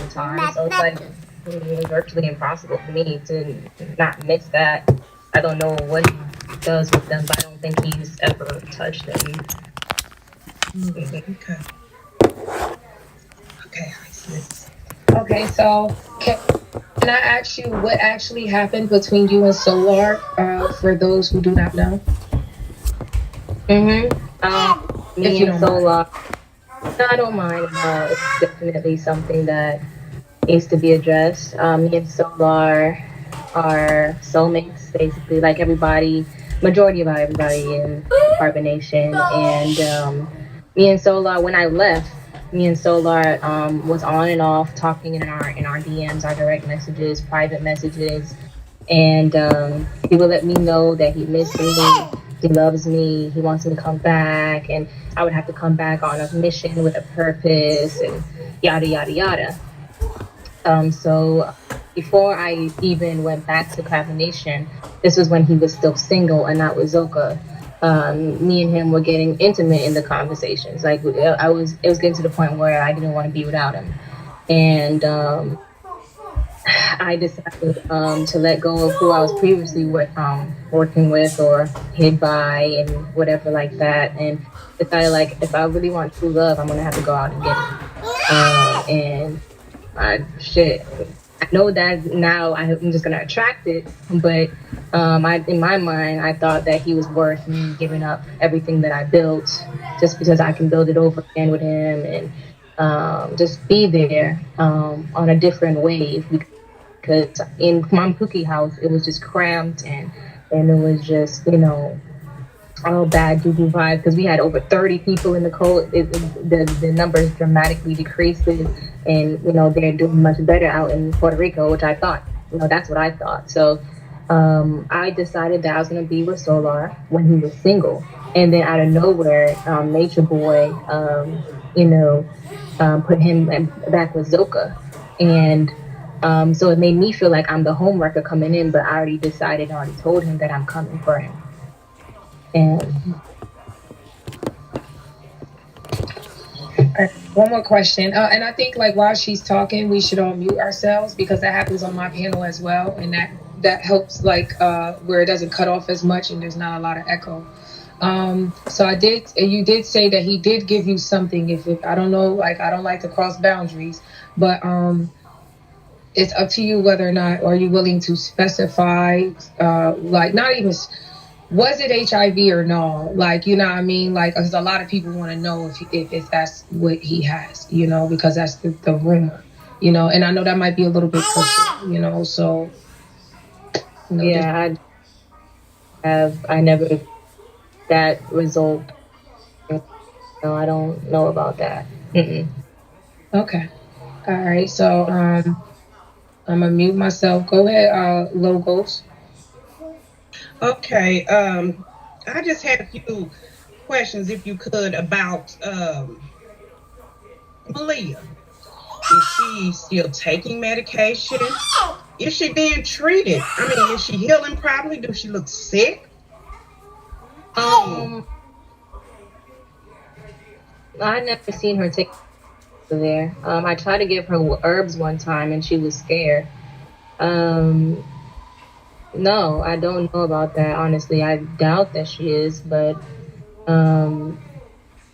time. So it's like virtually impossible for me to not miss that. I don't know what he does with them, but I don't think he's ever touched them. Okay. Okay, I see. Okay, so can I ask you what actually happened between you and Solar? For those who do not know, if Me you and don't mind. Sola, no, I don't mind. It's definitely something that needs to be addressed. Me and Solar are soulmates, basically, like everybody, majority of everybody in Carbon Nation. And me and Solar, when I left, me and Solar was on and off talking in our DMs, our direct messages, private messages, and he would let me know that he missed me, he loves me, he wants me to come back, and I would have to come back on a mission with a purpose, and yada yada yada. So before I even went back to Nation, this was when he was still single and not with Zoka. Me and him were getting intimate in the conversations. Like it was getting to the point where I didn't want to be without him, and I decided to let go of who I was previously working with or hid by and whatever like that, and decided like if I really want true love, I'm gonna have to go out and get it. And shit, I know that now I'm just gonna attract it, but in my mind, I thought that he was worth me giving up everything that I built just because I can build it over again with him and just be there on a different wave because in Mom Cookie house it was just cramped and it was just all bad juju vibe because we had over 30 people in the code. The numbers dramatically decreased, and they're doing much better out in Puerto Rico, which I thought, that's what I thought. So I decided that I was going to be with Solar when he was single, and then out of nowhere, Nature Boy, put him back with Zoka, and so it made me feel like I'm the homewrecker coming in, but I already decided, I already told him that I'm coming for him. And One more question, and I think like while she's talking, we should all mute ourselves because that happens on my panel as well, and that helps like where it doesn't cut off as much and there's not a lot of echo. So you did say that he did give you something. If I don't know, like I don't like to cross boundaries, but it's up to you whether or not are you willing to specify, like not even. Was it HIV or no? Like, you know what I mean? Like, because a lot of people want to know if that's what he has, because that's the rumor, and I know that might be a little bit personal, so. Yeah, I never, that result, no, I don't know about that. Okay. All right. So, I'm going to mute myself. Go ahead, Logos. Okay. I just had a few questions, if you could, about Malia. Is she still taking medication? Is she being treated? I mean, is she healing properly? Does she look sick? I never seen her take there. I tried to give her herbs one time and she was scared. No, I don't know about that. Honestly, I doubt that she is, but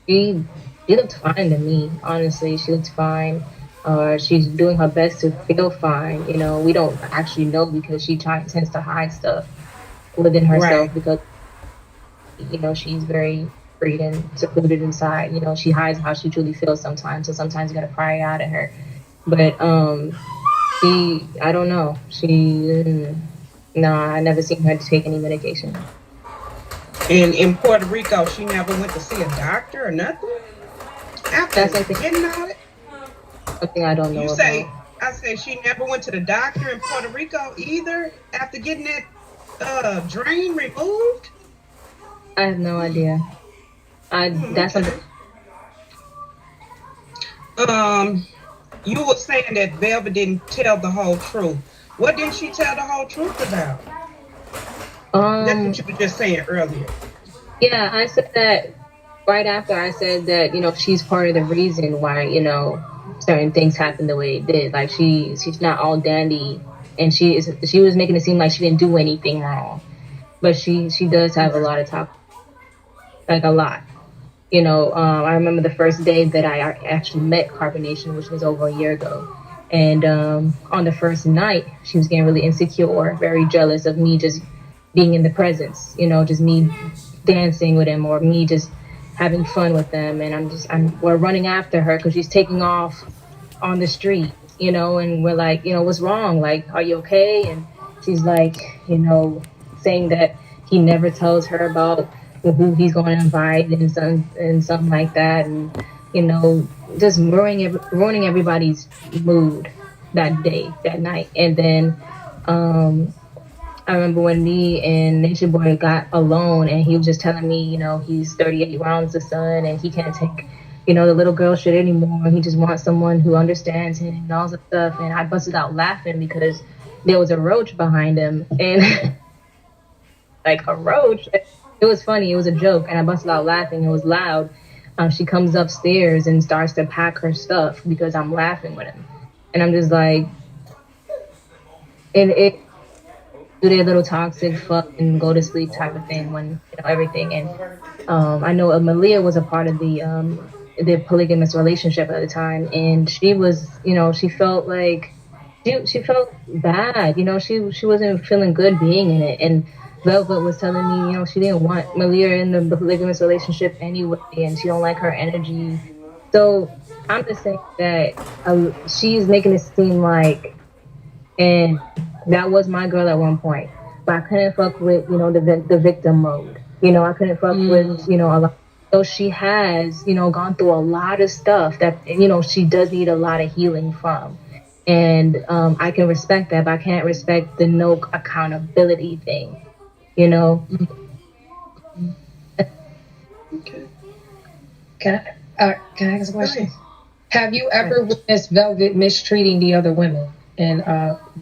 she looked fine to me. Honestly, she looked fine. She's doing her best to feel fine. We don't actually know because she tends to hide stuff within herself Right. because she's very free and secluded inside. She hides how she truly feels sometimes. So sometimes you gotta pry it out of her. But I don't know. No, I never seen her take any medication. And in Puerto Rico, she never went to see a doctor or nothing after That's something getting out it. I don't know about. I say she never went to the doctor in Puerto Rico either after getting that drain removed. I have no idea. That's Okay. something. You were saying that Velvet didn't tell the whole truth. What didn't she tell the whole truth about? That's what you were just saying earlier. Yeah, I said that right after I said that she's part of the reason why certain things happen the way it did. Like she's not all dandy, and she was making it seem like she didn't do anything wrong, but she does have a lot of top, like a lot. I remember the first day that I actually met Carbon Nation, which was over a year ago. And on the first night, she was getting really insecure, very jealous of me just being in the presence, just me dancing with him or me just having fun with them. And we're running after her because she's taking off on the street, and we're like, what's wrong? Like, are you okay? And she's like, saying that he never tells her about who he's going to invite and something like that, and just ruining everybody's mood that day, that night. And then I remember when me and Nature Boy got alone, and he was just telling me, he's 38 rounds the sun, and he can't take, the little girl shit anymore. He just wants someone who understands him and all that stuff. And I busted out laughing because there was a roach behind him, and like a roach. It was funny. It was a joke, and I busted out laughing. It was loud. She comes upstairs and starts to pack her stuff because I'm laughing with him, and I'm just like, it do their little toxic fuck and go to sleep type of thing when everything. And I know Malia was a part of the polygamous relationship at the time, and she was, she felt like she felt bad. She wasn't feeling good being in it. And Velvet was telling me, she didn't want Malia in the polygamous relationship anyway, and she don't like her energy. So I'm just saying that she's making it seem like, and that was my girl at one point, but I couldn't fuck with the victim mode. I couldn't fuck with a lot. So she has gone through a lot of stuff that she does need a lot of healing from, and I can respect that, but I can't respect the no accountability thing. Okay. Can I ask a question? Have you ever witnessed Velvet mistreating the other women and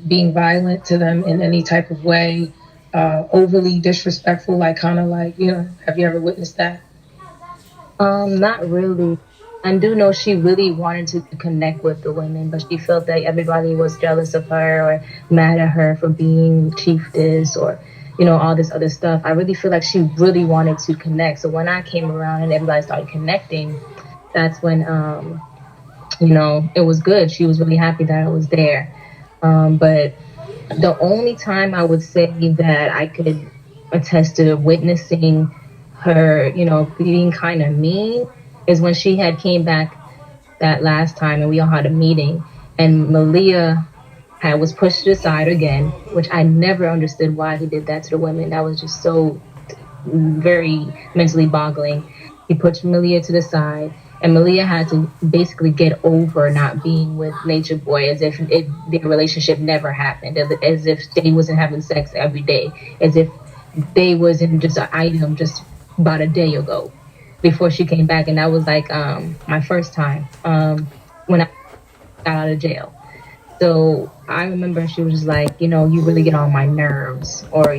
being violent to them in any type of way, overly disrespectful, like kind of like, have you ever witnessed that? Not really. I do know she really wanted to connect with the women, but she felt that everybody was jealous of her or mad at her for being chiefess or, all this other stuff. I really feel like she really wanted to connect. So when I came around and everybody started connecting, that's when, it was good. She was really happy that I was there. But the only time I would say that I could attest to witnessing her, being kind of mean is when she had came back that last time and we all had a meeting, and Malia was pushed aside again, which I never understood why he did that to the women. That was just so very mentally boggling. He pushed Malia to the side, and Malia had to basically get over not being with Nature Boy, as if their relationship never happened, as if they wasn't having sex every day, as if they wasn't just an item just about a day ago before she came back. And that was like my first time when I got out of jail. So I remember she was just like, you really get on my nerves, or,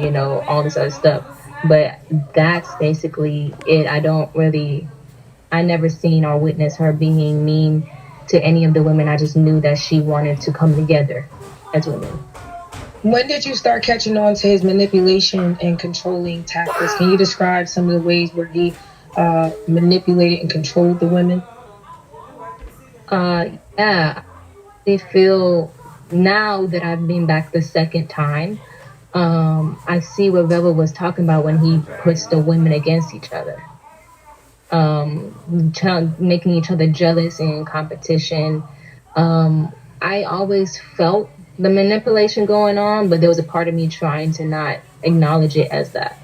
all this other stuff. But that's basically it. I never seen or witnessed her being mean to any of the women. I just knew that she wanted to come together as women. When did you start catching on to his manipulation and controlling tactics? Can you describe some of the ways where he manipulated and controlled the women? Yeah. They feel now that I've been back the second time, I see what Velvet was talking about when he puts the women against each other, making each other jealous and competition. I always felt the manipulation going on, but there was a part of me trying to not acknowledge it as that.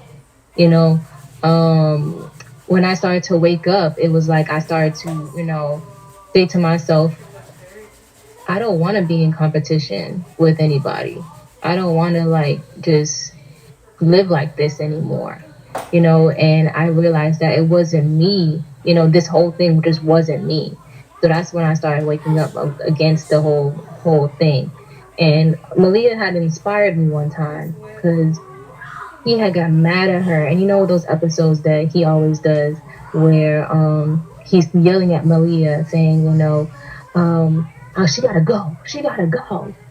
When I started to wake up, it was like I started to, say to myself, I don't want to be in competition with anybody. I don't want to just live like this anymore, and I realized that it wasn't me, this whole thing just wasn't me. So that's when I started waking up against the whole thing. And Malia had inspired me one time because he had got mad at her. And those episodes that he always does where he's yelling at Malia saying, oh, she gotta go,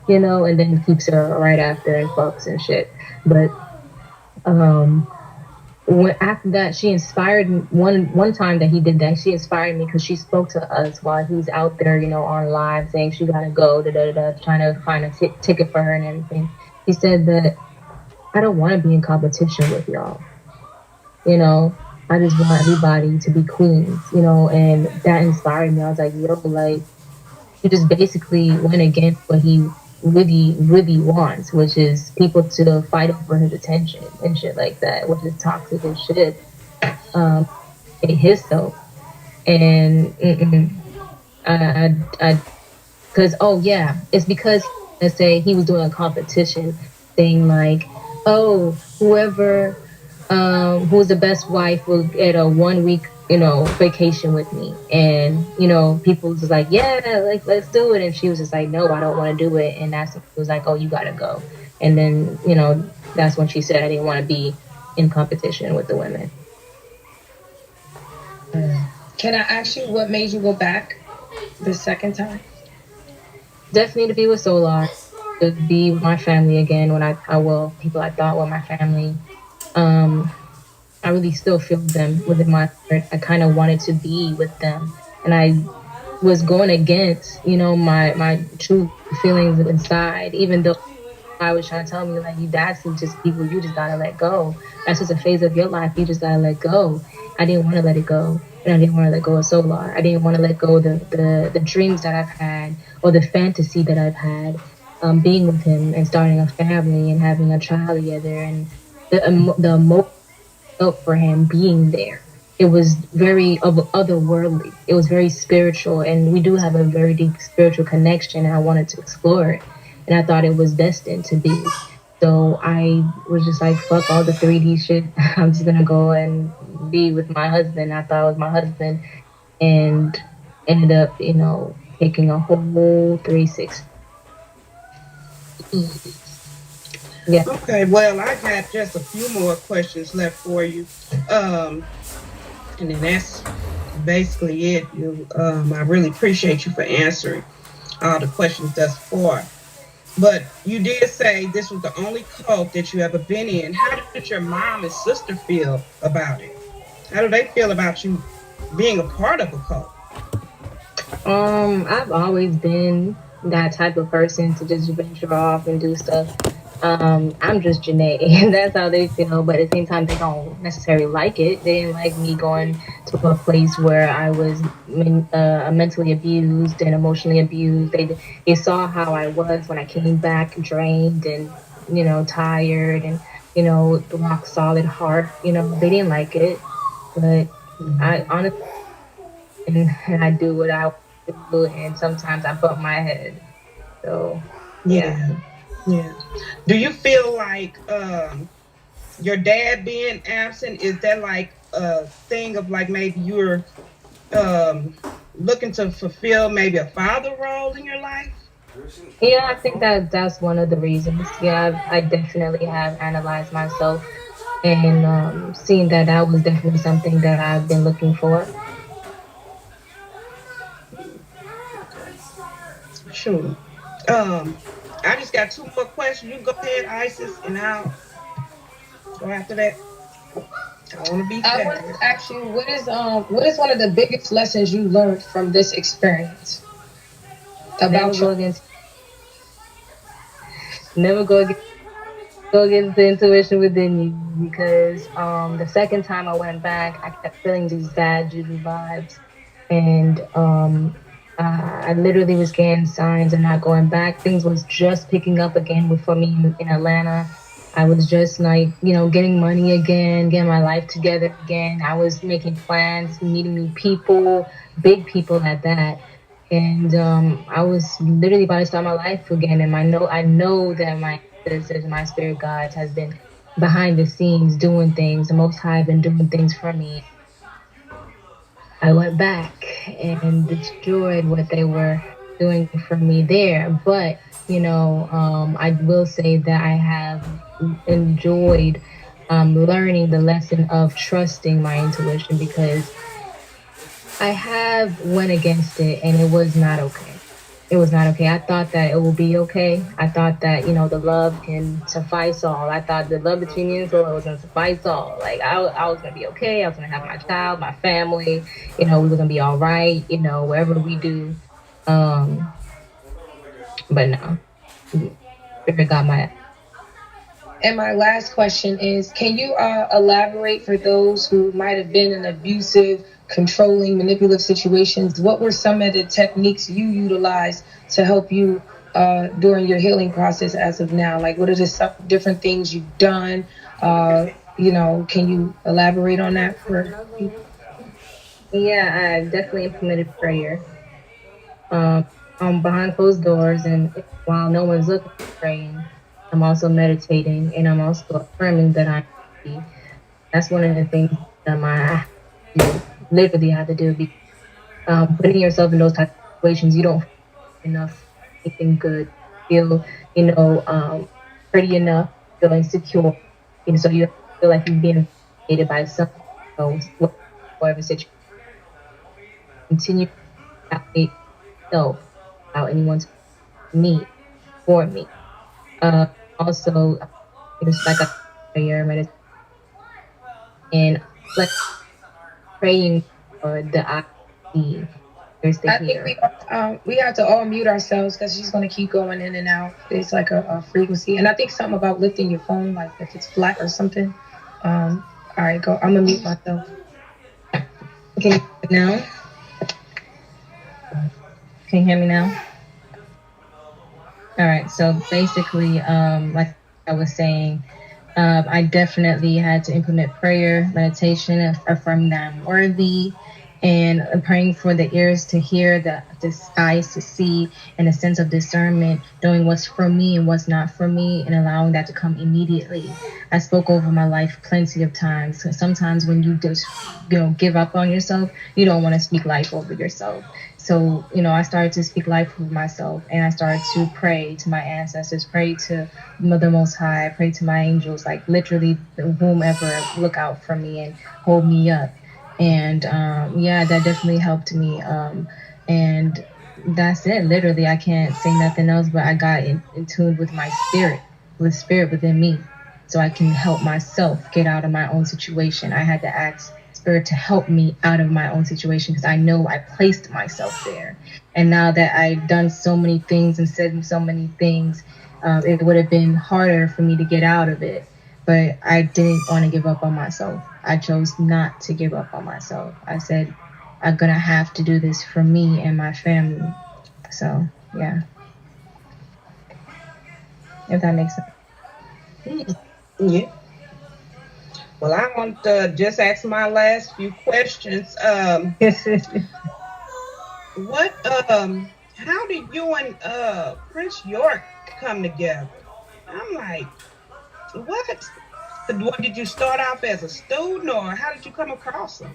and then keeps her right after and fucks and shit. But um, when after that, she inspired me. One time that he did that, she inspired me because she spoke to us while he was out there, on live saying she gotta go, da da da, trying to find a ticket for her and everything. He said that I don't want to be in competition with y'all. You know, I just want everybody to be queens. And that inspired me. I was like, yo, like he just basically went against what he really, really wants, which is people to fight over his attention and shit like that, which is toxic as shit. Um, it his soul. And I, because oh yeah, it's because let's say he was doing a competition thing like, oh, whoever who's the best wife will get a 1 week vacation with me, and people was like, yeah, like let's do it, and she was just like, no, I don't want to do it, and that's it was like, oh, you gotta go, and then that's when she said I didn't want to be in competition with the women. Can I ask you what made you go back the second time? Definitely to be with Solar, to be with my family again. When I will people I thought were my family. um I really still feel them within my heart. I kind of wanted to be with them, and I was going against, my true feelings inside. Even though I was trying to tell me like, you that's just people you just gotta let go. That's just a phase of your life. You just gotta let go. I didn't want to let it go, and I didn't want to let go of Solar. I didn't want to let go of the dreams that I've had or the fantasy that I've had, being with him and starting a family and having a child together, and the emotion felt for him being there. It was very otherworldly. It was very spiritual, and we do have a very deep spiritual connection. And I wanted to explore it, and I thought it was destined to be. So I was just like, fuck all the 3D shit. I'm just gonna go and be with my husband. I thought it was my husband, and ended up, taking a whole 360. Yeah. Okay, well, I got just a few more questions left for you. And then that's basically it. I really appreciate you for answering all the questions thus far. But you did say this was the only cult that you ever been in. How did your mom and sister feel about it? How do they feel about you being a part of a cult? I've always been that type of person to just venture off and do stuff. I'm just Jenae, and that's how they feel. But at the same time, they don't necessarily like it. They didn't like me going to a place where I was mentally abused and emotionally abused. They saw how I was when I came back, drained and tired, and rock solid heart. They didn't like it, but I honestly, and I do what I do, and sometimes I bump my head. So yeah. Yeah, yeah. Do you feel like your dad being absent, is that like a thing of like maybe you're um, looking to fulfill maybe a father role in your life? Yeah, I think that that's one of the reasons. Yeah, I definitely have analyzed myself and seen that that was definitely something that I've been looking for. Sure. Um, I just got two more questions. You go ahead, Isis, and I'll go after that. I want to be I want fair. to ask you what is one of the biggest lessons you learned from this experience Never about go your against, never go against the intuition within you, because the second time I went back, I kept feeling these bad juju vibes, and I literally was getting signs of not going back. Things was just picking up again for me in Atlanta. I was just like, getting money again, getting my life together again. I was making plans, meeting new people, big people at that. And I was literally about to start my life again. And I know that my ancestors, my spirit guides, has been behind the scenes doing things. The Most High have been doing things for me. I went back and destroyed what they were doing for me there. But, I will say that I have enjoyed learning the lesson of trusting my intuition, because I have went against it and it was not okay. it was not okay. I thought that it will be okay. I thought that, the love can suffice all. I thought the love between me and Zola was going to suffice all. Like, I was going to be okay. I was going to have my child, my family, we were going to be all right, wherever we do. Um, but no, Spirit got my. And my last question is, can you elaborate for those who might have been in abusive, controlling, manipulative situations? What were some of the techniques you utilized to help you during your healing process as of now? Like, what are the different things you've done? Can you elaborate on that for people? Yeah, I definitely implemented prayer. Behind closed doors, and while no one's looking, praying. I'm also meditating, and I'm also affirming that I'm happy. That's one of the things that I literally have to do. Because, putting yourself in those type of situations, you don't feel enough, anything good, feel, pretty enough, feel insecure, so you feel like you're being invaded by someone else, whatever situation. Continue to validate yourself without anyone to me for me. Also, it's like a prayer meditation and like praying for the eye to see, ears to I think hear. we have to all mute ourselves because she's going to keep going in and out. It's like a frequency, and I think something about lifting your phone, like if it's flat or something. All right, go. I'm gonna mute myself. Can you hear me now? Can you hear me now? All right. So basically, like I was saying, I definitely had to implement prayer, meditation, affirming that I'm worthy, and praying for the ears to hear, the eyes to see, and a sense of discernment, knowing what's for me and what's not for me, and allowing that to come immediately. I spoke over my life plenty of times. So sometimes when you just, give up on yourself, you don't want to speak life over yourself. So, I started to speak life over myself, and I started to pray to my ancestors, pray to Mother Most High, pray to my angels, like literally whomever look out for me and hold me up. And yeah, that definitely helped me. And that's it. Literally, I can't say nothing else, but I got in tune with my spirit, with spirit within me, so I can help myself get out of my own situation. I had to ask spirit to help me out of my own situation because I know I placed myself there. And now that I've done so many things and said so many things, it would have been harder for me to get out of it. But I didn't want to give up on myself. I chose not to give up on myself. I said, I'm going to have to do this for me and my family. So, yeah. If that makes sense. Yeah. Well, I want to just ask my last few questions. How did you and Prince York come together? I'm like, what? What did you start off as a student, or how did you come across him?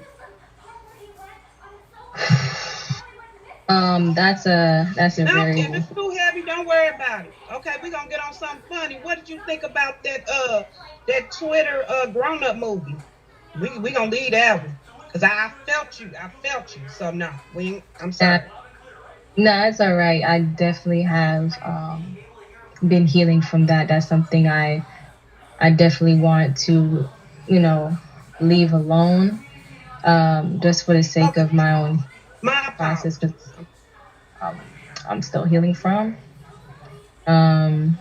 That's a No, very if it's too heavy, don't worry about it. Okay, we're gonna get on something funny. What did you think about that Twitter grown up movie? We gonna leave that one. Cause I felt you. I felt you. So no, I'm sorry. no, it's all right. I definitely have been healing from that. That's something I definitely want to, you know, leave alone, just for the sake of my own My process, because apologies. um, I'm still healing from. Um,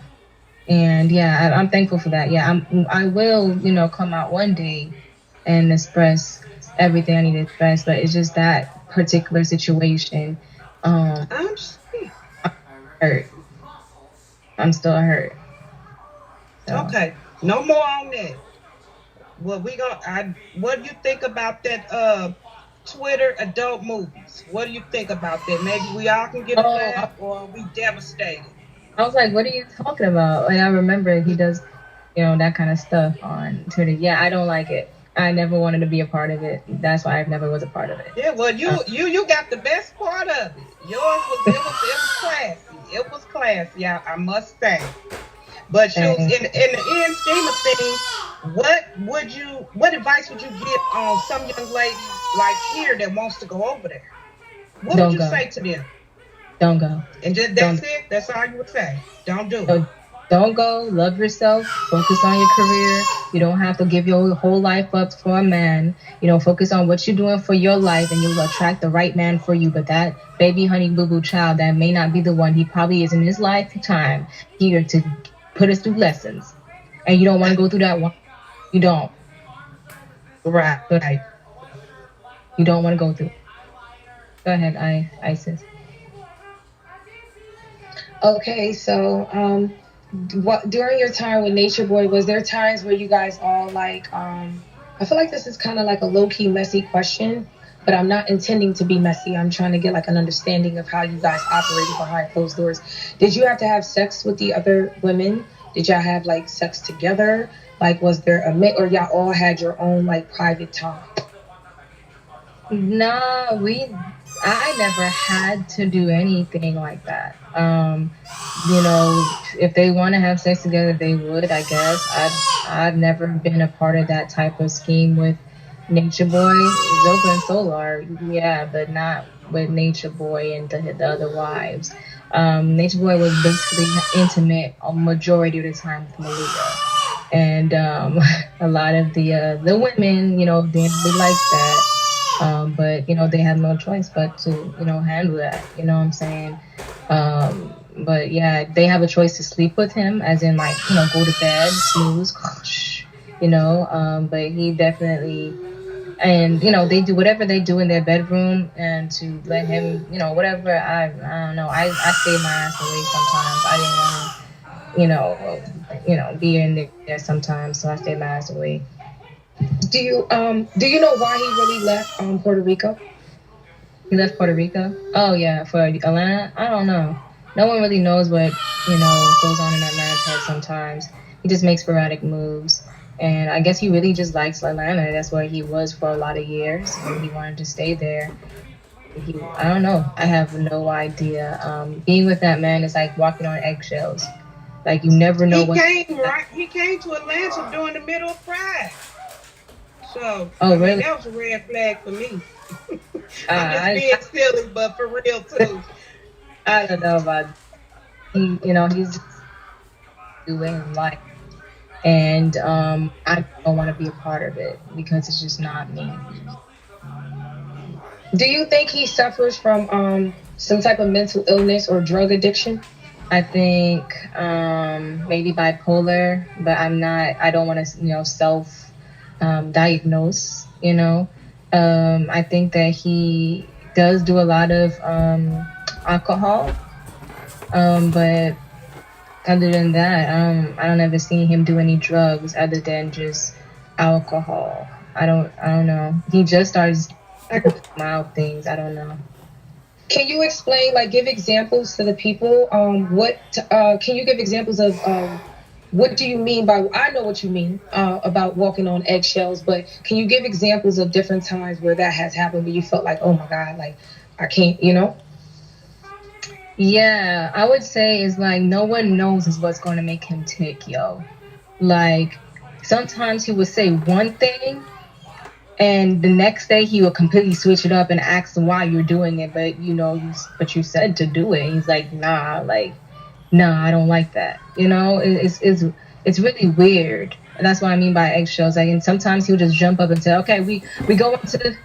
and yeah, I'm thankful for that. Yeah, I will, come out one day and express everything I need to express, but it's just that particular situation. I'm sorry. I'm hurt. I'm still hurt. So. Okay. No more on that. Well, what do you think about that Twitter adult movies? What do you think about that? Maybe we all can get a Oh, laugh or we devastated. I was like, what are you talking about? And I remember he does, that kind of stuff on Twitter. Yeah, I don't like it. I never wanted to be a part of it. That's why I never was a part of it. Yeah, well, you got the best part of it. Yours was it was classy. It was classy, I must say. But shoot, And in the end scheme of things, what advice would you give on some young ladies like here that wants to go over there? What would don't you go. say to them? Don't go. And just Don't that's it. That's all you would say. Don't do it. So don't go. Love yourself. Focus on your career. You don't have to give your whole life up for a man. Focus on what you're doing for your life, and you'll attract the right man for you. But that baby, honey, boo boo child, that may not be the one. He probably is in his lifetime here to put us through lessons, and you don't want to go through that one. You don't. Right. But you don't want to go through. Go ahead, Isis. Okay, so what during your time with Nature Boy, was there times where you guys all like I feel like this is kind of like a low-key messy question, but I'm not intending to be messy. I'm trying to get like an understanding of how you guys operated behind closed doors. Did you have to have sex with the other women? Did y'all have like sex together? Like, was there a mix, or y'all all had your own like private time? No, I never had to do anything like that. If they want to have sex together, they would, I guess. I've never been a part of that type of scheme with Nature Boy. Zoka and Solar, yeah, but not with Nature Boy and the other wives. Nature Boy was basically intimate a majority of the time with Malia. And a lot of the women, didn't really like that. But they had no choice but to handle that. You know what I'm saying? But yeah, they have a choice to sleep with him, as in like go to bed, snooze, But he definitely, and they do whatever they do in their bedroom, and to let him, whatever. I don't know. I stayed my ass away sometimes. I didn't want to, be in there sometimes, so I stayed my ass away. Do you know why he really left Puerto Rico? He left Puerto Rico. Oh yeah, for Atlanta. I don't know. No one really knows what goes on in that man's head. Sometimes he just makes sporadic moves, and I guess he really just likes Atlanta. That's where he was for a lot of years, and he wanted to stay there. I don't know. I have no idea. Being with that man is like walking on eggshells. Like you never know what. He came to Atlanta during the middle of Pride. So, oh, really? That was a red flag for me. I'm just being silly, but for real too. I don't know about he's doing life, and I don't want to be a part of it because it's just not me. Do you think he suffers from some type of mental illness or drug addiction? I think maybe bipolar, but I don't want to self diagnose. I think that he does do a lot of alcohol, but other than that, I don't ever see him do any drugs other than just alcohol. I don't know. He just starts mild things. I don't know. Can you explain, like, give examples to the people? Can you give examples of what do you mean by? I know what you mean about walking on eggshells, but can you give examples of different times where that has happened, where you felt like, oh my God, like I can't, Yeah, I would say it's like no one knows is what's going to make him tick, yo. Like sometimes he would say one thing, and the next day he would completely switch it up and ask why you're doing it, but you said to do it. He's like, nah, I don't like that. It's really weird. And that's what I mean by eggshells. Like, and sometimes he'll just jump up and say, okay, we go to this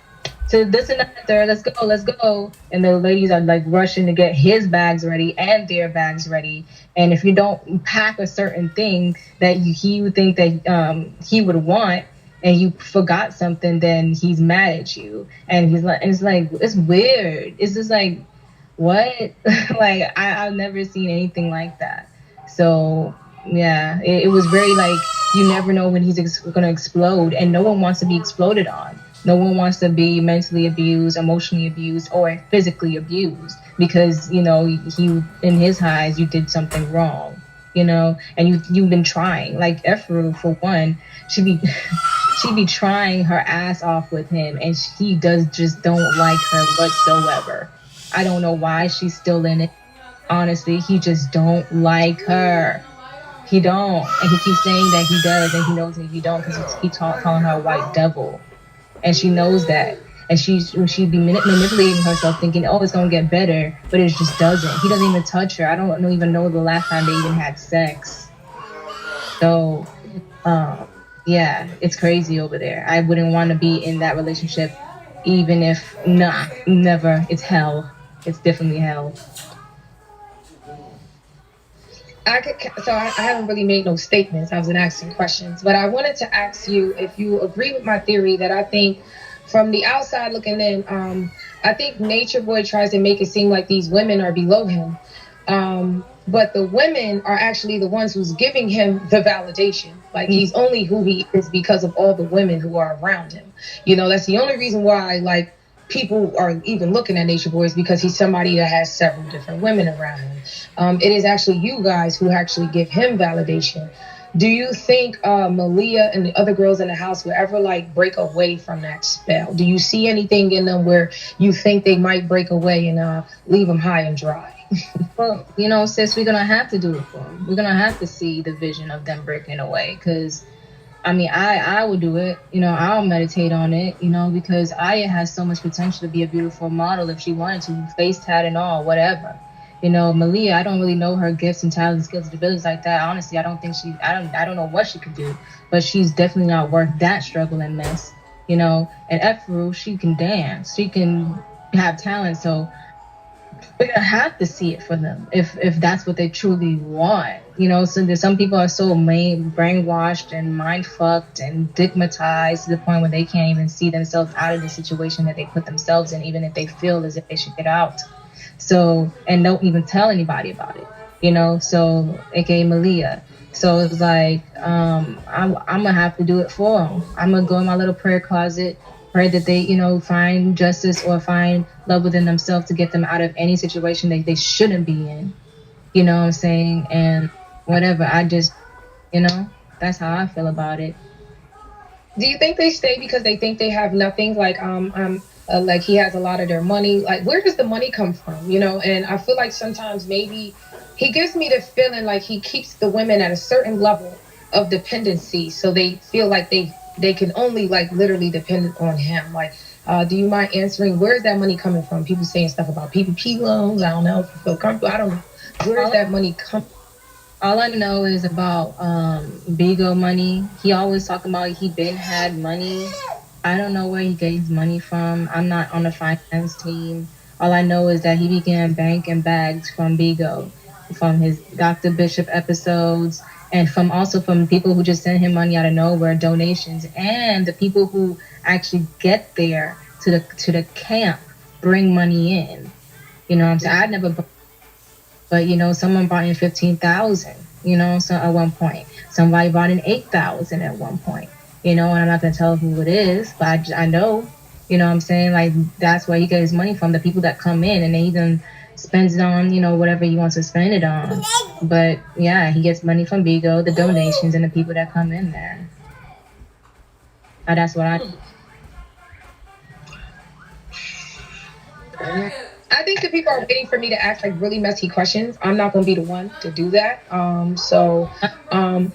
and that there, let's go. And the ladies are like rushing to get his bags ready and their bags ready. And if you don't pack a certain thing that he would think that he would want, and you forgot something, then he's mad at you. And it's weird. It's just like, what? Like I've never seen anything like that. So yeah, it was very like you never know when he's going to explode, and no one wants to be exploded on. No one wants to be mentally abused, emotionally abused, or physically abused because he in his eyes you did something wrong, and you've been trying. Like Efru, for one, she be trying her ass off with him, and he just don't like her whatsoever. I don't know why she's still in it. Honestly, he just don't like her. He don't, and he keeps saying that he does, and he knows that he don't because he calling her a white devil, and she knows that. and she'd be manipulating herself, thinking, oh, it's gonna get better, but it just doesn't. He doesn't even touch her. I don't even know the last time they even had sex. So, yeah, it's crazy over there. I wouldn't want to be in that relationship, even if never. It's hell. It's definitely hell. I haven't really made no statements. I was asking questions, but I wanted to ask you if you agree with my theory that I think, from the outside looking in, I think Nature Boy tries to make it seem like these women are below him, but the women are actually the ones who's giving him the validation. Like, he's only who he is because of all the women who are around him. You know, that's the only reason why, like, people are even looking at Nature Boy, is because he's somebody that has several different women around him. It is actually you guys who actually give him validation. Do you think Malia and the other girls in the house will ever, like, break away from that spell? Do you see anything in them where you think they might break away and leave them high and dry? Well, you know, sis, we're gonna have to do it for them. We're gonna have to see the vision of them breaking away, because I mean, I would do it. You know, I'll meditate on it, you know, because Aya has so much potential to be a beautiful model if she wanted to, face tat and all, whatever. You know, Malia, I don't really know her gifts and talents, skills, and abilities like that. Honestly, I don't know what she could do, but she's definitely not worth that struggle and mess. You know, and Efru, she can dance, she can have talent, so we're gonna have to see it for them if that's what they truly want. You know, so there's some people are so brainwashed and mind fucked and stigmatized to the point where they can't even see themselves out of the situation that they put themselves in, even if they feel as if they should get out. So, and don't even tell anybody about it. You know, so aka Malia. So it was like, I'm gonna have to do it for them. I'm gonna go in my little prayer closet, pray that they, you know, find justice or find love within themselves to get them out of any situation that they shouldn't be in. You know what I'm saying? And whatever. I just, you know, that's how I feel about it. Do you think they stay because they think they have nothing? Like he has a lot of their money. Like, where does the money come from? You know, and I feel like sometimes maybe he gives me the feeling like he keeps the women at a certain level of dependency, so they feel like they can only, like, literally depend on him. Like, do you mind answering, where is that money coming from? People saying stuff about PPP loans. I don't know if you feel comfortable. I don't know. Where is that money coming? All I know is about Bigo money. He always talking about he been had money. I don't know where he gets money from. I'm not on the finance team. All I know is that he began banking bags from Bigo, from his Dr. Bishop episodes, and from people who just send him money out of nowhere, donations, and the people who actually get there to the camp bring money in. You know what I'm saying? I never, but you know, someone brought in 15,000. You know, so at one point, somebody brought in 8,000 at one point. You know, and I'm not gonna tell who it is, but I know. You know what I'm saying? Like, that's where he gets his money from, the people that come in, and then he then spends it on, you know, whatever he wants to spend it on. But yeah, he gets money from Bigo, the donations, and the people that come in there. That's what I think the people are waiting for me to ask, like, really messy questions. I'm not going to be the one to do that. I wanted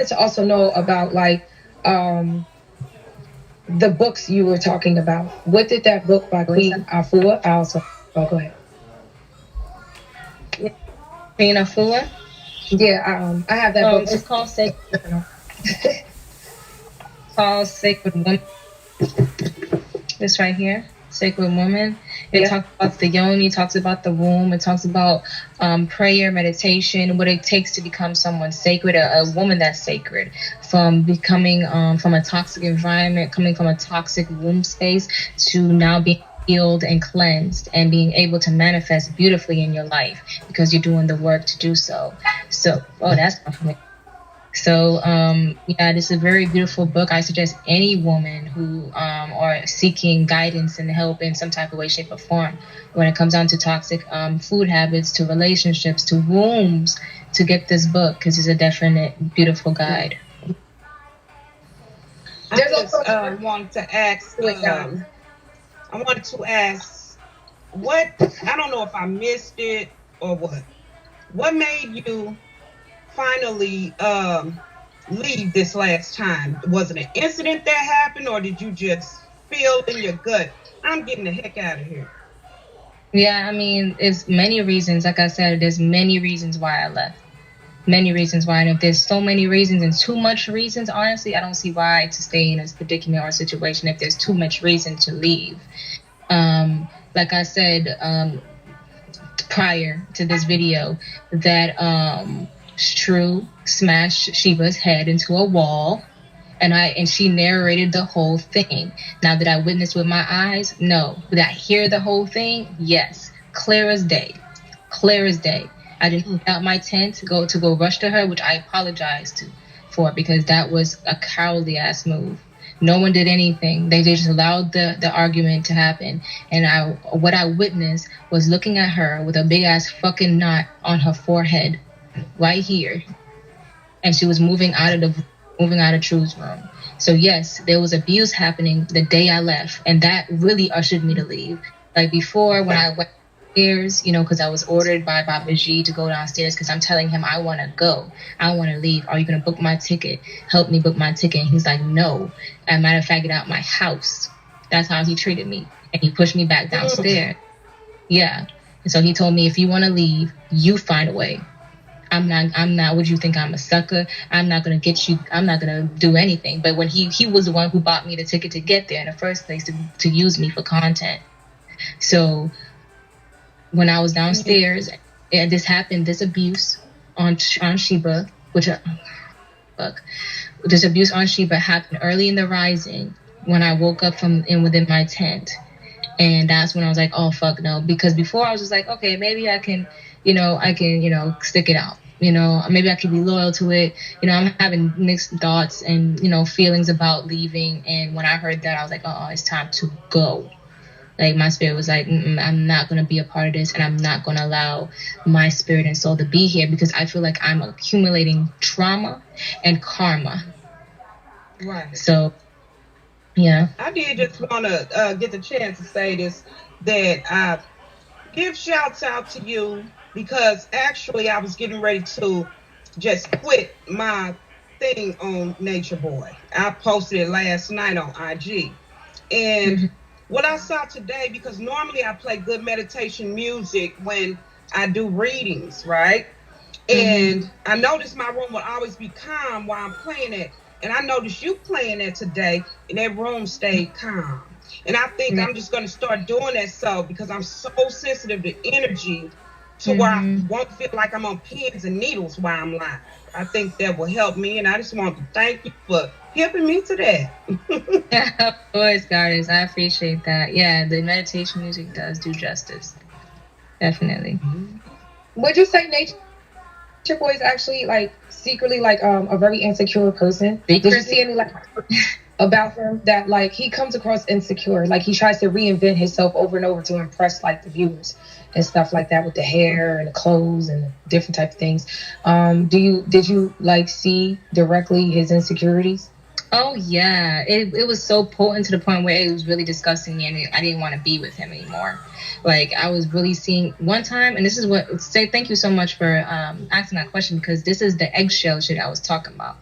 to also know about, like, the books you were talking about. What did that book by Queen Afua? Go ahead. Queen Afua? Yeah, I have that book. It's called Sacred. Called Sacred Woman. This right here, Sacred Woman. It talks about the yoni, talks about the womb, it talks about prayer, meditation, what it takes to become someone sacred, a woman that's sacred, from becoming from a toxic environment, coming from a toxic womb space, to now being healed and cleansed and being able to manifest beautifully in your life because you're doing the work to do so. So, that's my. So, yeah, this is a very beautiful book. I suggest any woman who are seeking guidance and help in some type of way, shape, or form when it comes down to toxic food habits, to relationships, to wombs, to get this book, because it's a definite beautiful guide. I just wanted to ask, what, I don't know if I missed it or what made you finally leave this last time? Was it an incident that happened, or did you just feel in your gut, I'm getting the heck out of here? Yeah, I mean, it's many reasons. Like I said, there's many reasons why I left. Many reasons why. And if there's so many reasons and too much reasons, honestly, I don't see why to stay in this predicament or situation if there's too much reason to leave. Like I said, prior to this video, that Shrew smashed Sheba's head into a wall, and she narrated the whole thing. Now, did I witness with my eyes? No. Did I hear the whole thing? Yes. Clear as day. Clear as day. I didn't get out my tent to go rush to her, which I apologized for, because that was a cowardly ass move. No one did anything. They just allowed the argument to happen. And what I witnessed was looking at her with a big ass fucking knot on her forehead, right here, and she was moving out of True's room. So yes, there was abuse happening the day I left, and that really ushered me to leave. Like before, when I went downstairs, because I was ordered by Baba G to go downstairs, because I'm telling him I want to go, I want to leave. Are you gonna book my ticket? Help me book my ticket. And he's like, no. As a matter of fact, get out my house. That's how he treated me, and he pushed me back downstairs. Yeah, and so he told me, if you want to leave, you find a way. I'm not, would you think I'm a sucker? I'm not going to get you, I'm not going to do anything. But when he was the one who bought me the ticket to get there in the first place, to use me for content. So when I was downstairs, and this happened, this abuse on Sheba, this abuse on Sheba happened early in the rising when I woke up within my tent. And that's when I was like, oh, fuck no. Because before I was just like, okay, maybe I can stick it out. Maybe I could be loyal to it. I'm having mixed thoughts and, feelings about leaving. And when I heard that, I was like, oh, it's time to go. Like, my spirit was like, I'm not going to be a part of this, and I'm not going to allow my spirit and soul to be here, because I feel like I'm accumulating trauma and karma. Right. So, yeah. I did just want to get the chance to say this, that I give shouts out to you, because actually I was getting ready to just quit my thing on Nature Boy. I posted it last night on IG. And what I saw today, because normally I play good meditation music when I do readings, right? And I noticed my room will always be calm while I'm playing it. And I noticed you playing that today, and that room stayed calm. And I think I'm just going to start doing that, because I'm so sensitive to energy, to where I won't feel like I'm on pins and needles while I'm live. I think that will help me, and I just want to thank you for helping me to that. Yeah, of course, Goddess. I appreciate that. Yeah, the meditation music does do justice. Definitely. Would you say Nature Boy is actually, like, secretly, like, a very insecure person? Did you see any, like, about him that, like, he comes across insecure? Like, he tries to reinvent himself over and over to impress, like, the viewers and stuff like that, with the hair and the clothes and different type of things. Did you like see directly his insecurities? Oh yeah, it was so potent to the point where it was really disgusting me, and I didn't want to be with him anymore. Like, I was really seeing one time, and this is what thank you so much for asking that question, because this is the eggshell shit I was talking about.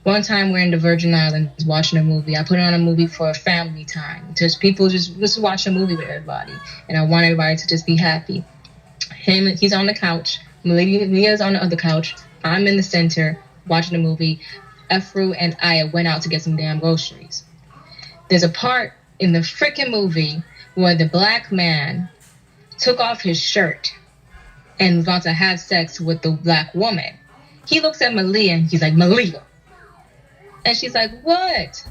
One time we're in the Virgin Islands watching a movie. I put on a movie for family time. Just watch a movie with everybody. And I want everybody to just be happy. He's on the couch. Leah's on the other couch. I'm in the center watching the movie. Efru and Aya went out to get some damn groceries. There's a part in the freaking movie where the black man took off his shirt and was about to have sex with the black woman. He looks at Malia and he's like, Malia. And she's like, what?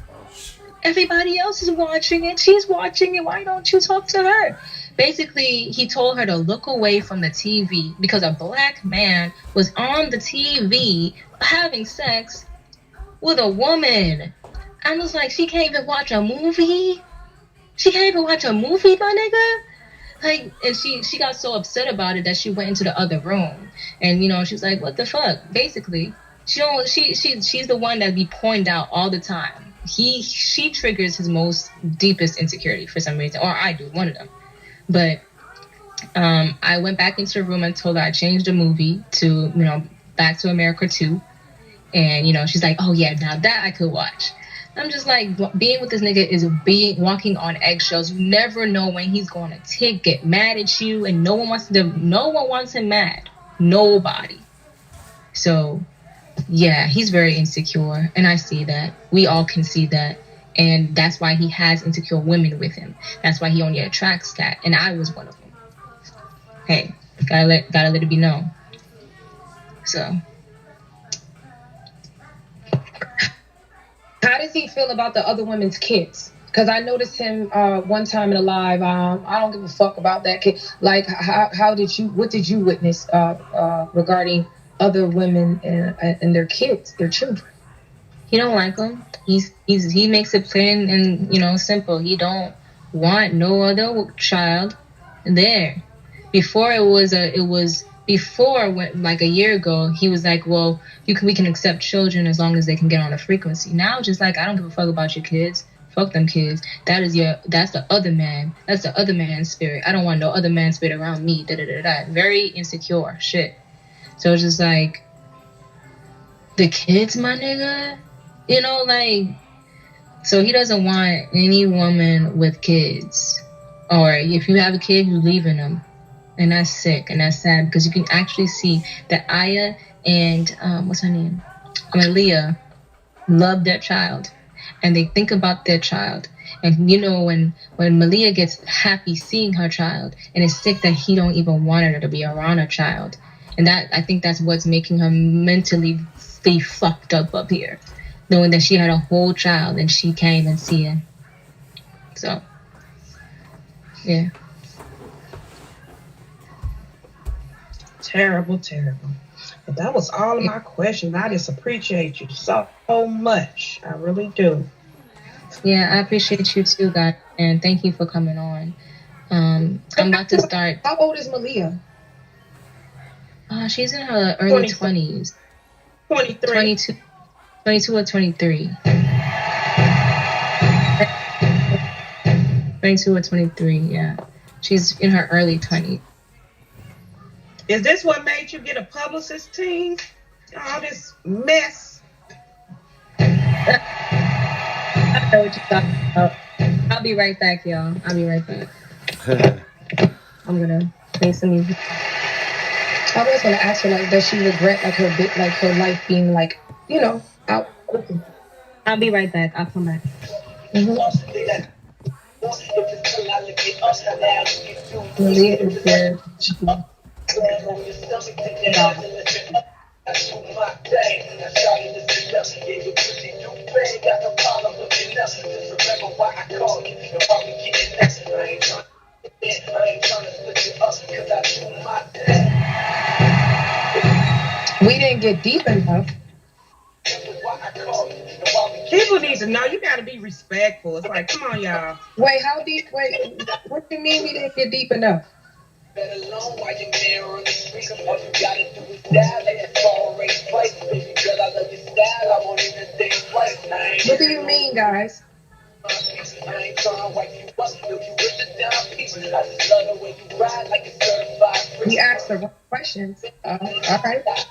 Everybody else is watching it. She's watching it. Why don't you talk to her? Basically, he told her to look away from the TV because a black man was on the TV having sex with a woman. I was like, she can't even watch a movie? She can't even watch a movie, my nigga? Like, and she got so upset about it that she went into the other room. And, she was like, what the fuck? Basically, she's the one that be pointed out all the time. She triggers his most deepest insecurity for some reason, or I do, one of them. But I went back into the room and told her I changed the movie to Back to America 2, and she's like, oh yeah, now that I could watch. I'm just like, being with this nigga is walking on eggshells. You never know when he's going to get mad at you, and no one wants him mad. Nobody. So, yeah, he's very insecure, and I see that. We all can see that. And that's why he has insecure women with him. That's why he only attracts that. And I was one of them. Hey, gotta let it be known. So, how does he feel about the other women's kids? Because I noticed him one time in a live. I don't give a fuck about that kid. Like, what did you witness regarding other women and their kids, their children? he don't like them. He makes it plain and simple. He don't want no other child there. Before like a year ago, he was like, well, we can accept children as long as they can get on a frequency. Now, just like, I don't give a fuck about your kids. Fuck them kids. That's the other man. That's the other man's spirit. I don't want no other man's spirit around me. Very insecure shit. So it's just like, the kids, my nigga. So he doesn't want any woman with kids. Or if you have a kid, you're leaving them. And that's sick and that's sad, because you can actually see that Aya and what's her name, Leah, love their child, and they think about their child. And when Malia gets happy seeing her child, and it's sick that he don't even want her to be around her child, and that, I think that's what's making her mentally stay fucked up here, knowing that she had a whole child and she can't even see it. So, yeah. Terrible. But that was all of my questions. I just appreciate you so much. I really do. Yeah, I appreciate you too, God, and thank you for coming on. I'm about to start. How old is Malia? She's in her early 20s. 23. 22 or 23. 22 or 23, yeah. She's in her early 20s. Is this what made you get a publicist team? All this mess. I know what you're talking about. I'll be right back, y'all. I'll be right back. I'm gonna play some music. I was gonna ask her, like, does she regret like her life being like, out? I'll be right back. I'll come back. Malia is good. We didn't get deep enough. People need to know, you gotta be respectful. It's like, come on, y'all. Wait, how deep? Wait, what do you mean we didn't get deep enough? What do you mean, guys? We asked the right questions. All right.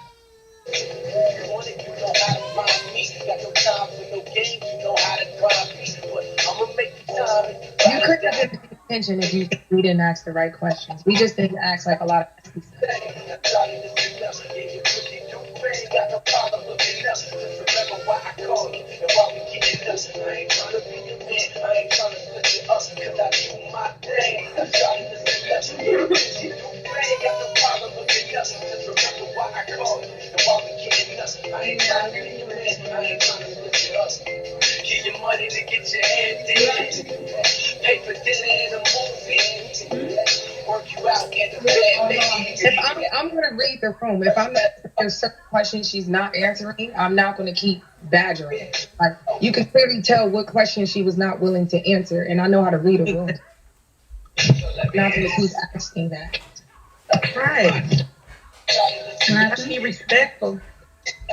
You could have been paying attention if we didn't ask the right questions. We just didn't ask like a lot of questions. I'm going to read the room. If I'm not, there's certain questions she's not answering, I'm not going to keep badgering. Like, you can clearly tell what questions she was not willing to answer, and I know how to read a room. I'm not going to keep asking that. Right. Gotta be respectful.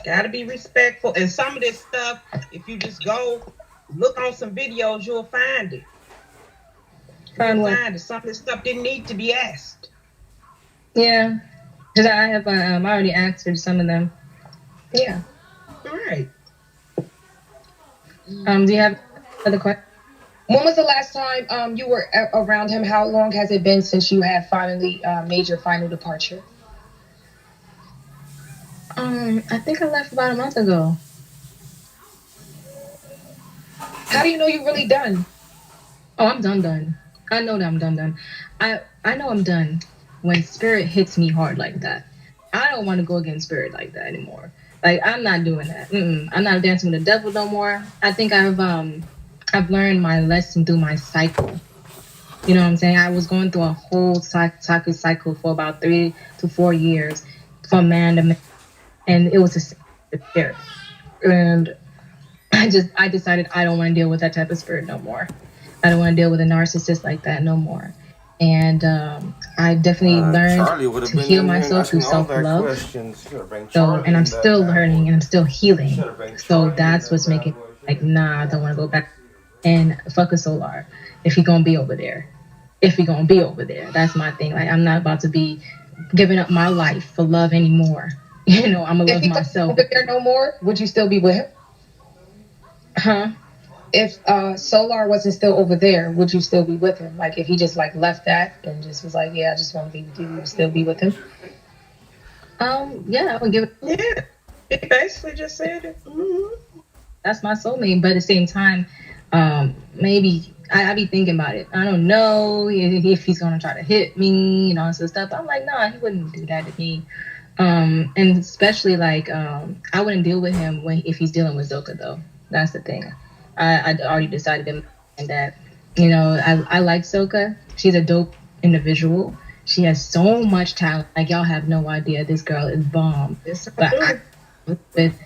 Gotta be respectful. And some of this stuff, if you just go look on some videos, you'll find it. Some of this stuff didn't need to be asked. Yeah, because I have I already answered some of them. Yeah. All right. Do you have other questions? When was the last time you were around him? How long has it been since you have finally made your final departure? I think I left about a month ago. How do you know you're really done? Oh, I'm done. I know that I'm done. I know I'm done when spirit hits me hard like that. I don't want to go against spirit like that anymore. Like I'm not doing that. I'm not dancing with the devil no more. I think I've learned my lesson through my cycle. You know what I'm saying? I was going through a whole cycle for about 3 to 4 years from man to man, and it was the same spirit. And I decided I don't want to deal with that type of spirit no more. I don't want to deal with a narcissist like that no more. And I definitely learned Charlie would have to been heal in here myself through asking all self that love. questions. Should have been So, Charlie and I'm in that still bad learning boy. and I'm still healing. Should have been So Charlie in that's that what's making bad boy. like, nah, I don't want to go back and fuck a solar if he gonna be over there. If he gonna be over there, that's my thing. Like I'm not about to be giving up my life for love anymore. I'm gonna If love he wasn't myself. over there no more, would you still be with him? Huh? If Solar wasn't still over there, would you still be with him? Like if he just like left that and just was like, yeah, I just want to be with you, you would still be with him? Yeah, I would give it. Yeah, he basically just said it. That's my soulmate. But at the same time, maybe I be thinking about it. I don't know if he's gonna try to hit me and all this stuff. I'm like, nah, he wouldn't do that to me. And especially like, I wouldn't deal with him if he's dealing with Zoka though. That's the thing. I already decided in mind that I like Zoka. She's a dope individual. She has so much talent. Like y'all have no idea. This girl is bomb. Yes, I But do. with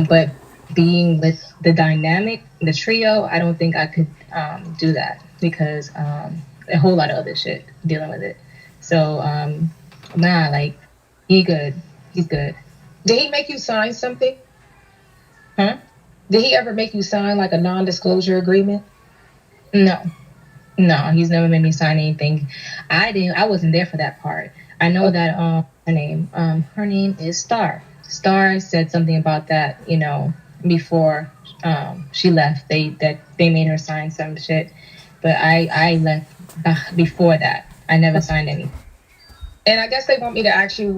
but being with the dynamic, the trio, I don't think I could do that because a whole lot of other shit dealing with it. So nah, like he good, he's good. Did he make you sign something? Huh? Did he ever make you sign like a non-disclosure agreement? No, no, he's never made me sign anything. I didn't. I wasn't there for that part. I know Okay. that her name is Star. Star said something about that, before she left. They made her sign some shit, but I left before that. I never signed anything. And I guess they want me to ask you,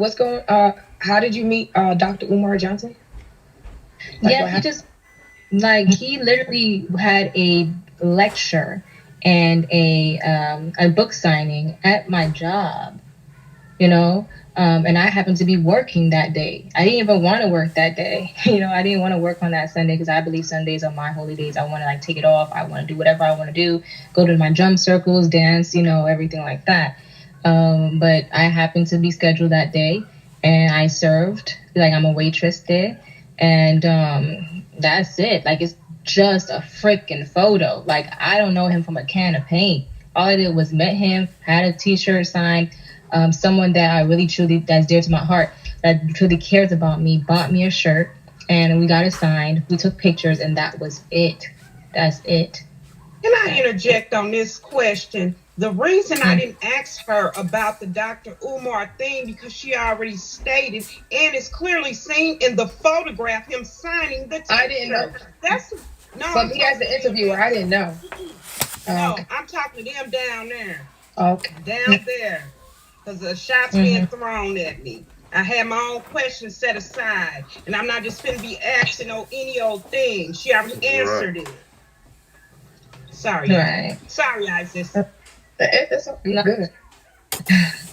how did you meet Dr. Umar Johnson? Like Yeah, what he happened? just like he literally had a lecture and a book signing at my job. you know. And I happened to be working that day. I didn't even want to work that day. I didn't want to work on that Sunday because I believe Sundays are my holy days. I want to like take it off. I want to do whatever I want to do, go to my drum circles, dance, everything like that. But I happened to be scheduled that day and I served, like I'm a waitress there. And that's it. Like it's just a freaking photo. Like I don't know him from a can of paint. All I did was met him, had a t-shirt signed. Someone that I really truly that's dear to my heart that truly cares about me bought me a shirt and we got it signed. We took pictures and that was it. That's it. Can I interject on this question? The reason I didn't ask her about the Dr. Umar thing because she already stated and it's clearly seen in the photograph him signing the I didn't know. t-shirt. That's no. So I'm he has talking the to them. interviewer. I didn't know. No, Okay. I'm talking to them down there, Okay. down there, because the shots being thrown at me. I had my own questions set aside, and I'm not just finna be asking any old thing. She already answered it. Sorry, y'all. Right. Sorry, Isis. It's No, good.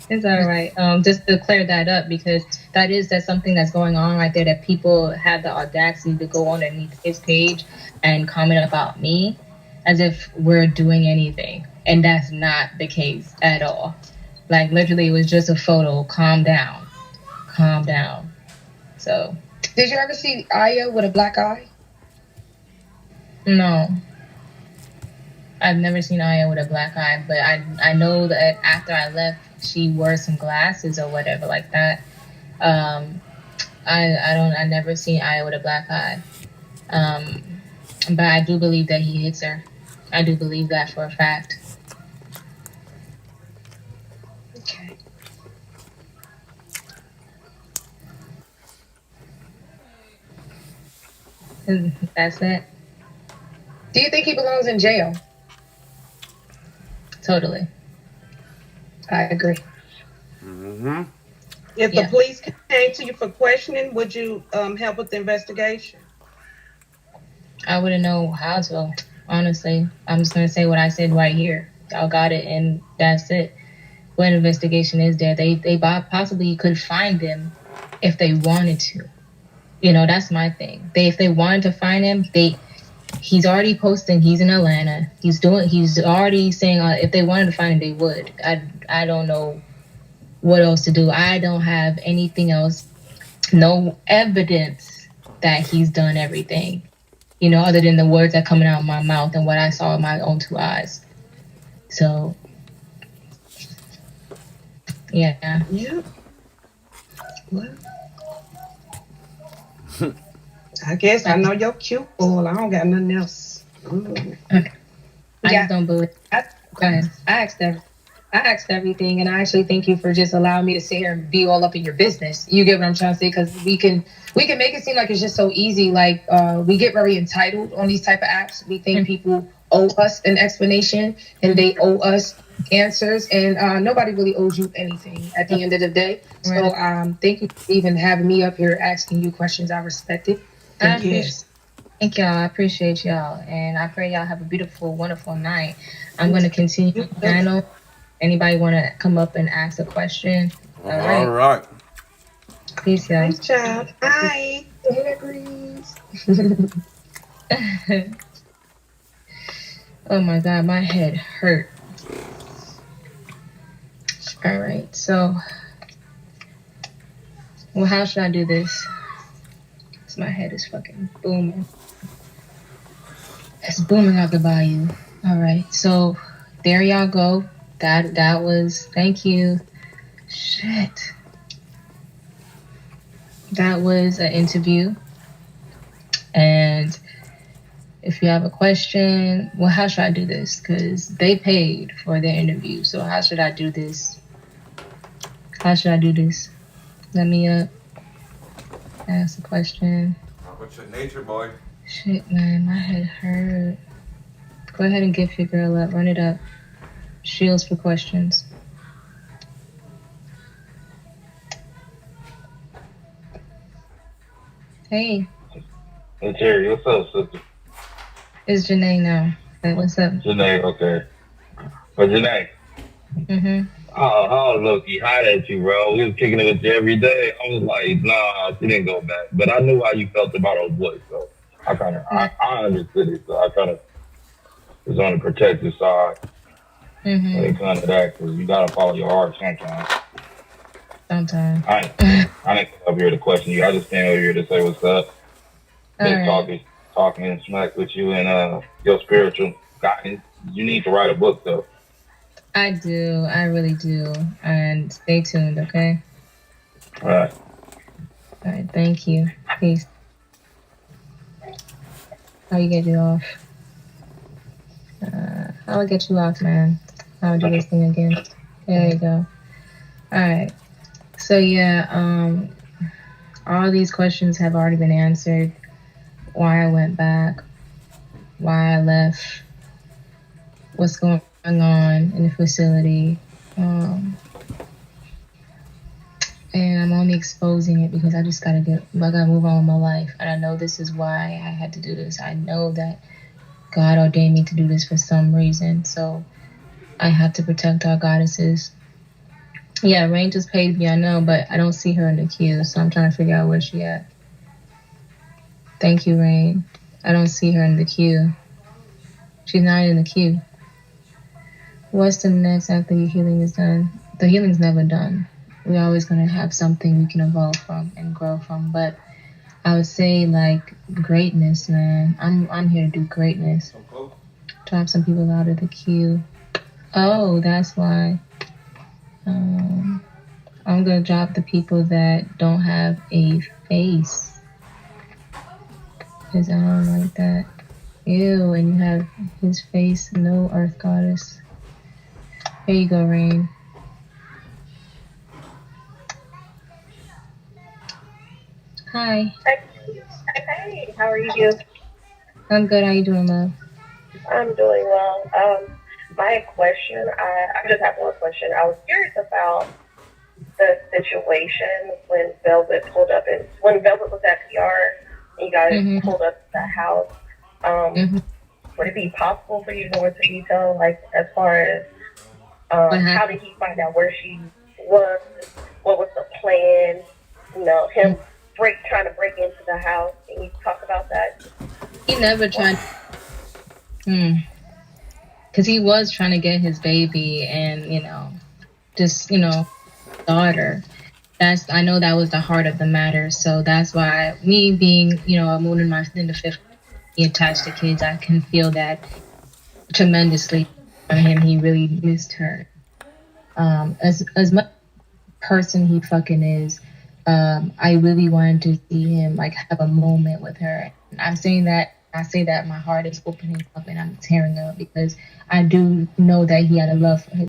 it's all right. Just to clear that up because that's something that's going on right there that people have the audacity to go underneath his page and comment about me as if we're doing anything. And that's not the case at all. Like literally it was just a photo. Calm down. Calm down. So Did you ever see Aya with a black eye? no. I've never seen Aya with a black eye, but I know that after I left, she wore some glasses or whatever like that. Um, I never seen Aya with a black eye. Um, but I do believe that he hits her. I do believe that for a fact. Okay. And that's it. Do you think he belongs in jail? Totally. I agree. Mm-hmm. If the Yeah. police came to you for questioning, would you help with the investigation? I wouldn't know how to. Honestly, I'm just gonna say what I said right here. Y'all got it, and that's it. What investigation is there? They possibly could find him if they wanted to. You know, that's my thing. If they wanted to find him, he's already posting. He's in Atlanta. He's already saying if they wanted to find him, they would. I don't know what else to do. I don't have anything else. No evidence that he's done everything. You know, other than the words that coming out of my mouth and what I saw with my own two eyes. So, yeah. Yeah. Well, I guess I know your cute bull. I don't got nothing else. I just don't believe. Go ahead. I asked everything, and I actually thank you for just allowing me to sit here and be all up in your business. You get what I'm trying to say? Because we can make it seem like it's just so easy. Like we get very entitled on these type of apps. We think people owe us an explanation, and they owe us answers, and nobody really owes you anything at the end of the day. So thank you for even having me up here asking you questions. I respect it. Thank y'all. I appreciate y'all, and I pray y'all have a beautiful, wonderful night. I'm going to continue the channel. Anybody want to come up and ask a question? All right. Peace, y'all. Nice job. Bye. Oh my God, my head hurt. All right, so, well, how should I do this? Because my head is fucking booming. It's booming out the bayou. All right, so there y'all go. That was, thank you. Shit. That was an interview. And if you have a question, well, how should I do this? Because they paid for their interview. So how should I do this? Let me ask a question. What's your nature, boy? Shit, man, my head hurt. Go ahead and give your girl up. Run it up. Shields for questions. Hey. Hey, Terry, what's up, sister? It's Jenae now. Hey, what's up? Jenae, okay. But Jenae. Oh, look, he hot at you, bro. We was kicking it with you every day. I was like, nah, she didn't go back. But I knew how you felt about old boy, so I understood it. So I kind of was on the protective side when it comes to that, because you gotta follow your heart sometimes. I didn't come up here to question you. I just came over here to say what's up. Talking and smack with you and your spiritual guidance. You need to write a book, though. I do. I really do. And stay tuned, okay? All right. All right. Thank you. Peace. How you get you off? How I get you off, man? I'll do this thing again. There you go. All right. So yeah, all these questions have already been answered. Why I went back, why I left, what's going on in the facility, and I'm only exposing it because I just gotta move on with my life. And I know this is why I had to do this. I know that God ordained me to do this for some reason, so I have to protect our goddesses. Yeah, Rain just paid me, I know, but I don't see her in the queue, so I'm trying to figure out where she at. Thank you, Rain. I don't see her in the queue. She's not in the queue. What's the next after your healing is done? The healing's never done. We're always going to have something we can evolve from and grow from. But I would say, like, greatness, man. I'm here to do greatness. Drop some people out of the queue. Oh, that's why. I'm going to drop the people that don't have a face. Because I don't like that. Ew, and you have his face, no earth goddess. Here you go, Rain. Hi. Hey, how are you? I'm good. How you doing, love? I'm doing well. My question, I just have one question. I was curious about the situation when Velvet pulled up and when Velvet was at PR and you guys Mm-hmm. pulled up to the house. Um, Mm-hmm. would it be possible for you to go into detail, like as far as What how happened? did he find out where she was? What was the plan? You know, him trying to break into the house. Can you talk about that? He never tried. Because he was trying to get his baby and, just, daughter. I know that was the heart of the matter. So that's why me being, a moon in the fifth, attached to kids, I can feel that tremendously on him. He really missed her. As much person he fucking is, I really wanted to see him like have a moment with her. And I'm saying that I say that my heart is opening up and I'm tearing up because I do know that he had a love for his